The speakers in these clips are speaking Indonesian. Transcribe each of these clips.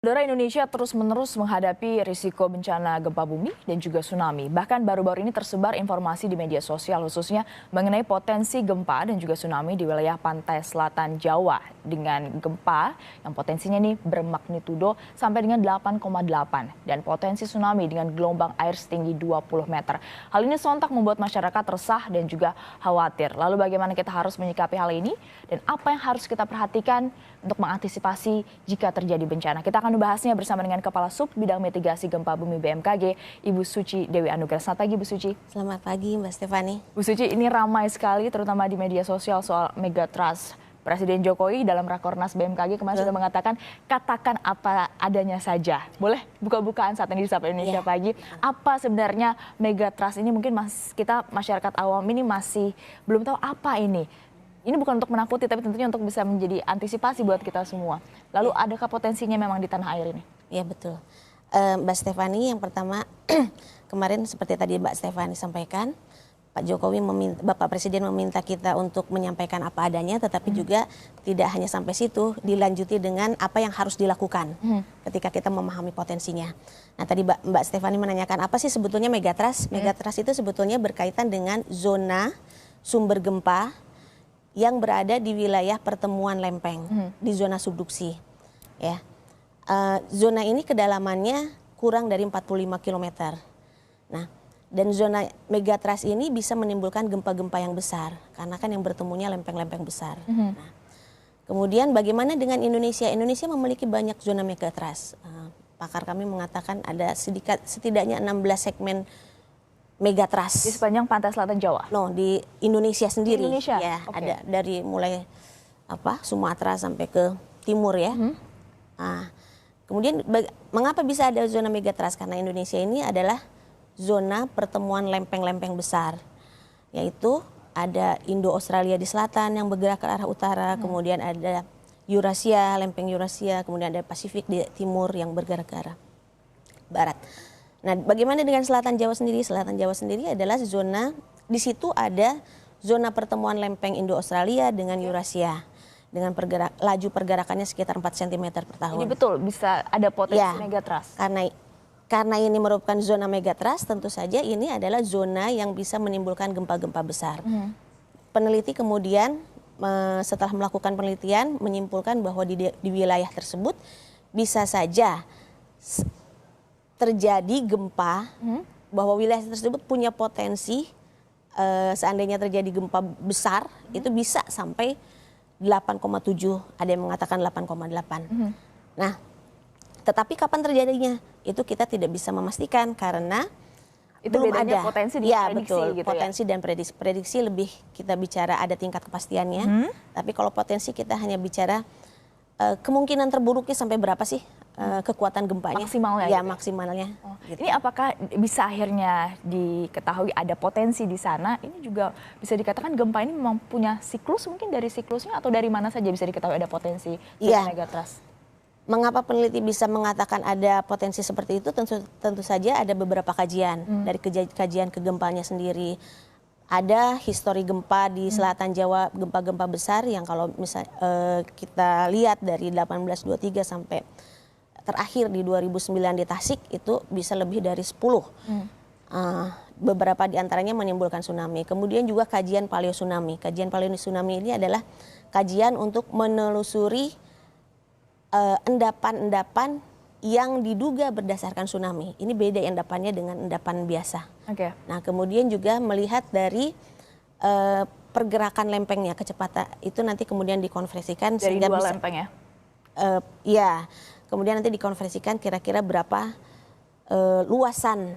Saudara, Indonesia terus-menerus menghadapi risiko bencana gempa bumi dan juga tsunami. Bahkan baru-baru ini tersebar informasi di media sosial khususnya mengenai potensi gempa dan juga tsunami di wilayah pantai selatan Jawa dengan gempa yang potensinya ini bermagnitudo sampai dengan 8,8 dan potensi tsunami dengan gelombang air setinggi 20 meter. Hal ini sontak membuat masyarakat resah dan juga khawatir. Lalu bagaimana kita harus menyikapi hal ini dan apa yang harus kita perhatikan untuk mengantisipasi jika terjadi bencana? Kita akan membahasnya bersama dengan Kepala Sub Bidang Mitigasi Gempa Bumi BMKG, Ibu Suci Dewi Anugrah. Selamat pagi, Bu Suci. Selamat pagi, Mbak Stefani. Bu Suci, ini ramai sekali terutama di media sosial soal megatrust. Presiden Jokowi dalam Rakornas BMKG kemarin sudah mengatakan katakan apa adanya saja. Boleh buka-bukaan saat ini di Sapa Indonesia Pagi. Apa sebenarnya megatrust ini? Mungkin kita masyarakat awam ini masih belum tahu apa ini. Ini bukan untuk menakuti, tapi tentunya untuk bisa menjadi antisipasi buat kita semua. Lalu adakah potensinya memang di tanah air ini? Iya, betul. Mbak Stefani, yang pertama kemarin seperti tadi Mbak Stefani sampaikan, Pak Jokowi Bapak Presiden meminta kita untuk menyampaikan apa adanya, tetapi juga tidak hanya sampai situ, dilanjuti dengan apa yang harus dilakukan ketika kita memahami potensinya. Nah, tadi Mbak Stefani menanyakan apa sih sebetulnya megatrust? Megatrust itu sebetulnya berkaitan dengan zona sumber gempa yang berada di wilayah pertemuan lempeng, di zona subduksi. Ya. Zona ini kedalamannya kurang dari 45 km. Nah, dan zona megatrust ini bisa menimbulkan gempa-gempa yang besar, karena kan yang bertemunya lempeng-lempeng besar. Nah, kemudian bagaimana dengan Indonesia? Indonesia memiliki banyak zona megatrust. Pakar kami mengatakan ada setidaknya 16 segmen megatrust di sepanjang pantai selatan Jawa. No, di Indonesia sendiri. Di Indonesia? Ya, ada dari mulai Sumatera sampai ke timur ya. Nah, kemudian mengapa bisa ada zona megatrust? Karena Indonesia ini adalah zona pertemuan lempeng-lempeng besar. Yaitu ada Indo-Australia di selatan yang bergerak ke arah utara, kemudian ada Eurasia, lempeng Eurasia, kemudian ada Pasifik di timur yang bergerak ke arah barat. Nah, bagaimana dengan selatan Jawa sendiri? Selatan Jawa sendiri adalah zona, di situ ada zona pertemuan lempeng Indo-Australia dengan Eurasia. Dengan laju pergerakannya sekitar 4 cm per tahun. Ini betul, bisa ada potensi megatrust. Karena ini merupakan zona megatrust, tentu saja ini adalah zona yang bisa menimbulkan gempa-gempa besar. Peneliti kemudian setelah melakukan penelitian menyimpulkan bahwa di wilayah tersebut bisa saja terjadi gempa, bahwa wilayah tersebut punya potensi seandainya terjadi gempa besar itu bisa sampai 8,7, ada yang mengatakan 8,8. Nah, tetapi kapan terjadinya itu kita tidak bisa memastikan karena itu belum bedanya ada potensi dan prediksi. Betul, gitu potensi dan prediksi. Prediksi lebih kita bicara ada tingkat kepastiannya, tapi kalau potensi kita hanya bicara kemungkinan terburuknya sampai berapa sih kekuatan gempanya? Maksimalnya. Ya, maksimalnya. Gitu. Ini apakah bisa akhirnya diketahui ada potensi di sana? Ini juga bisa dikatakan gempa ini memang punya siklus, mungkin dari siklusnya atau dari mana saja bisa diketahui ada potensi megatrust? Mengapa peneliti bisa mengatakan ada potensi seperti itu? Tentu saja ada beberapa kajian dari kajian kegempanya sendiri. Ada histori gempa di selatan Jawa, gempa-gempa besar yang kalau misalnya kita lihat dari 1823 sampai terakhir di 2009 di Tasik itu bisa lebih dari 10. Beberapa di antaranya menimbulkan tsunami. Kemudian juga kajian paleotsunami. Kajian paleotsunami ini adalah kajian untuk menelusuri endapan-endapan yang diduga berdasarkan tsunami. Ini beda endapannya dengan endapan biasa. Nah, kemudian juga melihat dari pergerakan lempengnya, kecepatan itu nanti kemudian dikonversikan dari sehingga dua bisa, lempeng ya? Kemudian nanti dikonversikan kira-kira berapa luasan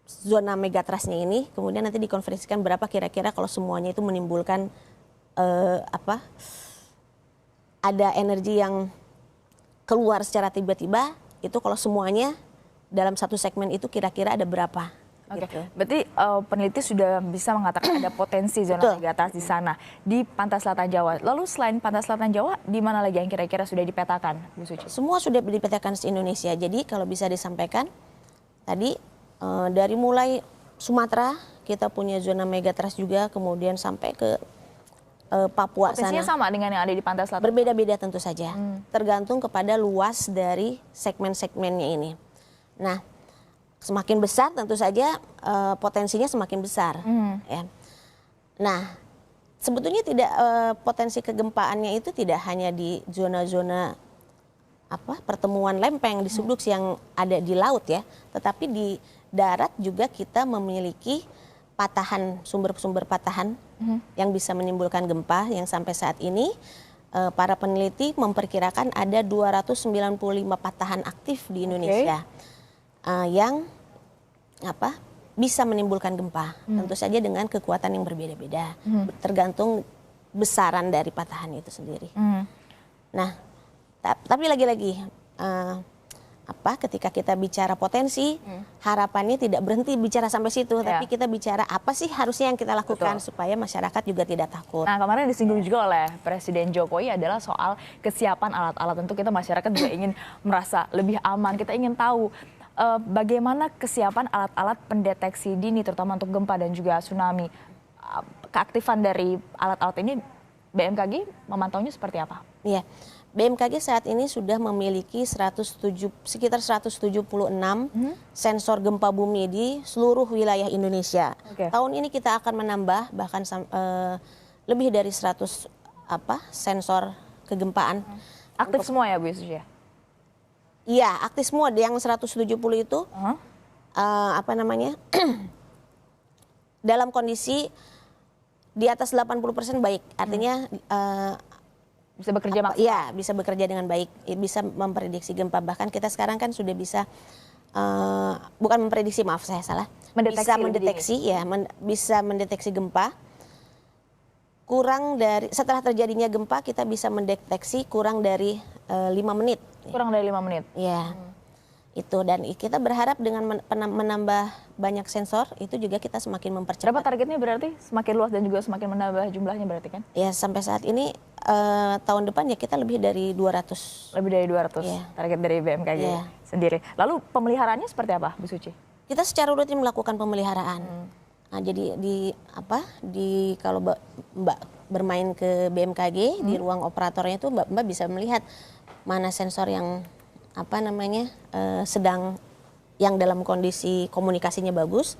zona megatrustnya ini, kemudian nanti dikonversikan berapa kira-kira kalau semuanya itu menimbulkan ada energi yang keluar secara tiba-tiba, itu kalau semuanya dalam satu segmen itu kira-kira ada berapa. Gitu. Berarti peneliti sudah bisa mengatakan ada potensi zona megatrust di sana, di pantai selatan Jawa. Lalu selain pantai selatan Jawa, di mana lagi yang kira-kira sudah dipetakan, Bu Suci? Semua sudah dipetakan di Indonesia. Jadi kalau bisa disampaikan, tadi dari mulai Sumatera, kita punya zona megatrust juga, kemudian sampai ke Papua Potensinya sana. sama dengan yang ada di pantai selatan. Berbeda-beda tentu saja, tergantung kepada luas dari segmen-segmennya ini. Nah, semakin besar tentu saja potensinya semakin besar. Ya. Nah, sebetulnya tidak potensi kegempaannya itu tidak hanya di zona-zona pertemuan lempeng di subduksi yang ada di laut ya, tetapi di darat juga kita memiliki patahan, sumber-sumber patahan yang bisa menimbulkan gempa yang sampai saat ini para peneliti memperkirakan ada 295 patahan aktif di Indonesia yang bisa menimbulkan gempa. Tentu saja dengan kekuatan yang berbeda-beda, tergantung besaran dari patahan itu sendiri. Nah, tapi lagi-lagi ketika kita bicara potensi, harapannya tidak berhenti bicara sampai situ, tapi kita bicara apa sih harusnya yang kita lakukan supaya masyarakat juga tidak takut. Nah, kemarin disinggung juga oleh Presiden Jokowi adalah soal kesiapan alat-alat. Tentu kita masyarakat juga ingin merasa lebih aman. Kita ingin tahu bagaimana kesiapan alat-alat pendeteksi dini, terutama untuk gempa dan juga tsunami. Keaktifan dari alat-alat ini, BMKG memantaunya seperti apa? Iya. BMKG saat ini sudah memiliki sekitar 176 sensor gempa bumi di seluruh wilayah Indonesia. Tahun ini kita akan menambah bahkan lebih dari 100 sensor kegempaan. Aktif semua ya Bu Suci? Iya, aktif semua. Yang 170 itu dalam kondisi di atas 80% baik. Artinya bisa bekerja maksimal? Iya, bisa bekerja dengan baik, bisa memprediksi gempa. Bahkan kita sekarang kan sudah bisa, bukan memprediksi, maaf saya salah. Bisa mendeteksi gempa. Setelah terjadinya gempa kita bisa mendeteksi kurang dari 5 menit. Kurang dari 5 menit? Iya. Itu, dan kita berharap dengan menambah banyak sensor itu juga kita semakin mempercepat. Berapa targetnya berarti? Semakin luas dan juga semakin menambah jumlahnya berarti kan? Ya, sampai saat ini tahun depan ya kita lebih dari 200. Lebih dari 200 target dari BMKG sendiri. Lalu pemeliharaannya seperti apa Bu Suci? Kita secara rutin melakukan pemeliharaan. Nah, jadi kalau Mbak bermain ke BMKG di ruang operatornya itu Mbak bisa melihat mana sensor yang sedang yang dalam kondisi komunikasinya bagus.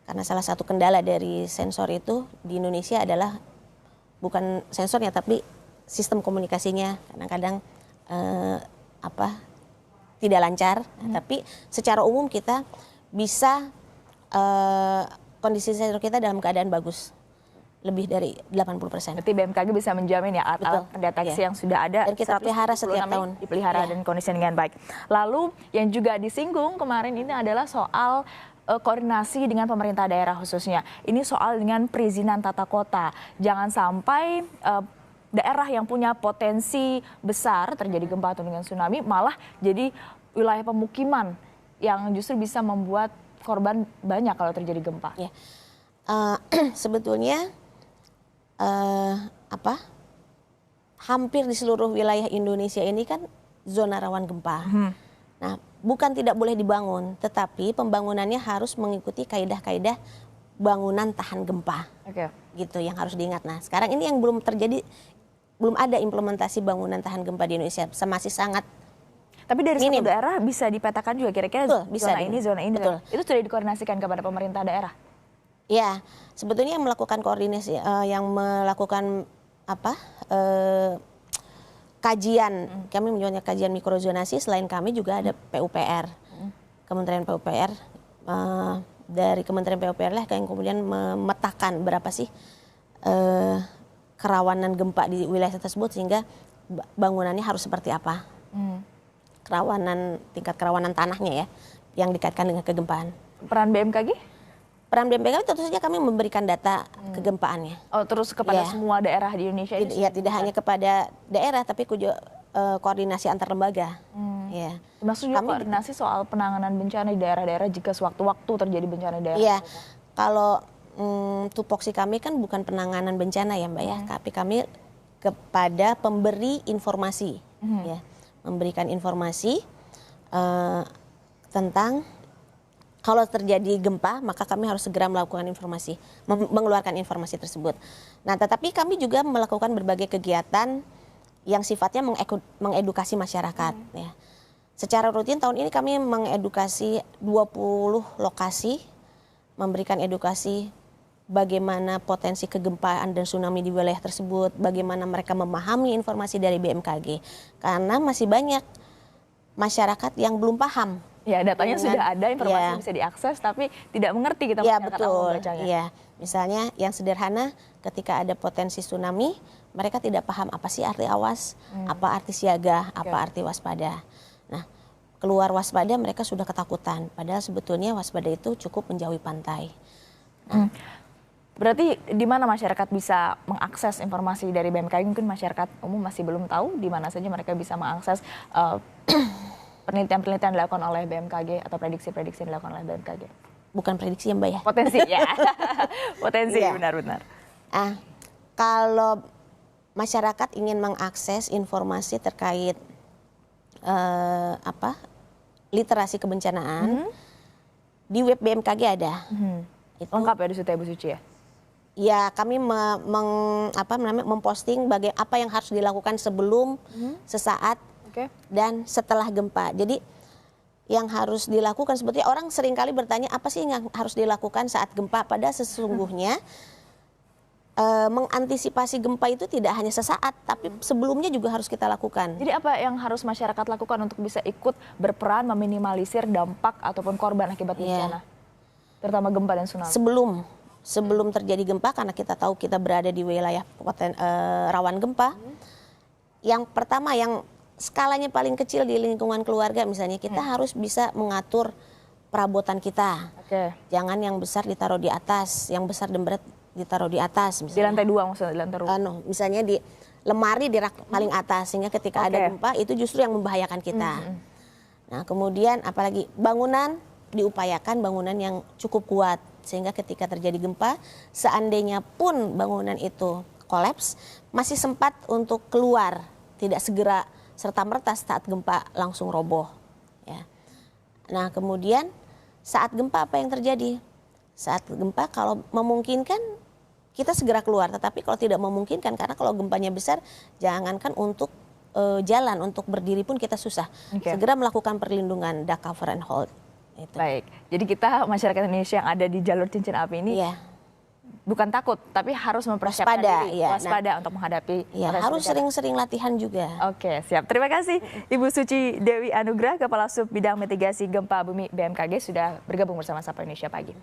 Karena salah satu kendala dari sensor itu di Indonesia adalah bukan sensornya tapi sistem komunikasinya kadang-kadang tidak lancar. Tapi secara umum kita bisa kondisi sensor kita dalam keadaan bagus. Lebih dari 80%. Berarti BMKG bisa menjamin ya alat pendeteksi yang sudah ada. Dan kita pelihara setiap tahun. Dipelihara dan kondisi dengan baik. Lalu yang juga disinggung kemarin ini adalah soal koordinasi dengan pemerintah daerah khususnya. Ini soal dengan perizinan tata kota. Jangan sampai daerah yang punya potensi besar terjadi gempa atau dengan tsunami malah jadi wilayah pemukiman yang justru bisa membuat korban banyak kalau terjadi gempa. Ya. Sebetulnya hampir di seluruh wilayah Indonesia ini kan zona rawan gempa. Nah, bukan tidak boleh dibangun, tetapi pembangunannya harus mengikuti kaidah-kaidah bangunan tahan gempa. Gitu yang harus diingat. Nah, sekarang ini yang belum terjadi, belum ada implementasi bangunan tahan gempa di Indonesia. Masih sangat. Tapi dari satu daerah bisa dipetakan juga kira-kira zona ini. Betul. Itu sudah dikoordinasikan kepada pemerintah daerah. Ya, sebetulnya yang melakukan koordinasi, yang melakukan kajian, kami menyebutnya kajian mikrozonasi. Selain kami juga ada PUPR, Kementerian PUPR. Dari Kementerian PUPR lah yang kemudian memetakan berapa sih kerawanan gempa di wilayah tersebut sehingga bangunannya harus seperti apa, tingkat kerawanan tanahnya ya, yang dikaitkan dengan kegempaan. Peran BMKG? Peran BMKG tentu saja kami memberikan data kegempaannya. Oh, terus kepada semua daerah di Indonesia ini? Ya, tidak hanya kepada daerah, tapi koordinasi antar lembaga. Ya. Maksudnya koordinasi soal penanganan bencana di daerah-daerah jika sewaktu-waktu terjadi bencana di daerah? Iya, kalau tupoksi kami kan bukan penanganan bencana ya Mbak ya, tapi kami kepada pemberi informasi, ya, memberikan informasi tentang kalau terjadi gempa maka kami harus segera melakukan mengeluarkan informasi tersebut. Nah, tetapi kami juga melakukan berbagai kegiatan yang sifatnya mengedukasi masyarakat. Ya. Secara rutin tahun ini kami mengedukasi 20 lokasi, memberikan edukasi bagaimana potensi kegempaan dan tsunami di wilayah tersebut, bagaimana mereka memahami informasi dari BMKG. Karena masih banyak masyarakat yang belum paham. Ya, datanya sudah ada, informasi bisa diakses, tapi tidak mengerti kita ya, masyarakat betul. membacanya. Ya, misalnya yang sederhana, ketika ada potensi tsunami, mereka tidak paham apa sih arti awas, apa arti siaga, apa arti waspada. Nah, keluar waspada mereka sudah ketakutan, padahal sebetulnya waspada itu cukup menjauhi pantai. Berarti di mana masyarakat bisa mengakses informasi dari BMKG? Mungkin masyarakat umum masih belum tahu di mana saja mereka bisa mengakses penelitian-penelitian dilakukan oleh BMKG atau prediksi-prediksi yang dilakukan oleh BMKG. Bukan prediksi ya, Mbak ya? Potensi ya, potensi benar-benar. Kalau masyarakat ingin mengakses informasi terkait literasi kebencanaan, di web BMKG ada. Itu lengkap ya di situ ya, Bu Suci ya? Ya, kami memposting apa yang harus dilakukan sebelum, sesaat, dan setelah gempa. Jadi yang harus dilakukan, sebetulnya orang seringkali bertanya apa sih yang harus dilakukan saat gempa. Pada sesungguhnya mengantisipasi gempa itu tidak hanya sesaat, tapi sebelumnya juga harus kita lakukan. Jadi apa yang harus masyarakat lakukan untuk bisa ikut berperan meminimalisir dampak ataupun korban akibat bencana? Terutama gempa dan tsunami. Sebelum terjadi gempa, karena kita tahu kita berada di wilayah rawan gempa. Yang pertama, yang skalanya paling kecil di lingkungan keluarga, misalnya kita harus bisa mengatur perabotan kita. Jangan yang besar ditaruh di atas, yang besar dan berat ditaruh di atas. Misalnya. Di lantai 2 maksudnya, di lantai rumah. Misalnya di lemari di rak paling atas, sehingga ketika ada gempa itu justru yang membahayakan kita. Nah, kemudian apalagi bangunan, diupayakan bangunan yang cukup kuat, sehingga ketika terjadi gempa, seandainya pun bangunan itu kolaps, masih sempat untuk keluar, tidak segera serta-merta saat gempa langsung roboh. Ya. Nah, kemudian saat gempa apa yang terjadi? Saat gempa kalau memungkinkan kita segera keluar, tetapi kalau tidak memungkinkan, karena kalau gempanya besar, jangankan untuk jalan, untuk berdiri pun kita susah. Segera melakukan perlindungan, duck cover and hold. Itu. Baik, jadi kita masyarakat Indonesia yang ada di jalur cincin api ini bukan takut, tapi harus mempersiapkan diri, waspada untuk menghadapi. Harus sering-sering latihan juga. Oke, siap. Terima kasih Ibu Suci Dewi Anugrah, Kepala Sub Bidang Mitigasi Gempa Bumi BMKG sudah bergabung bersama Sapa Indonesia Pagi.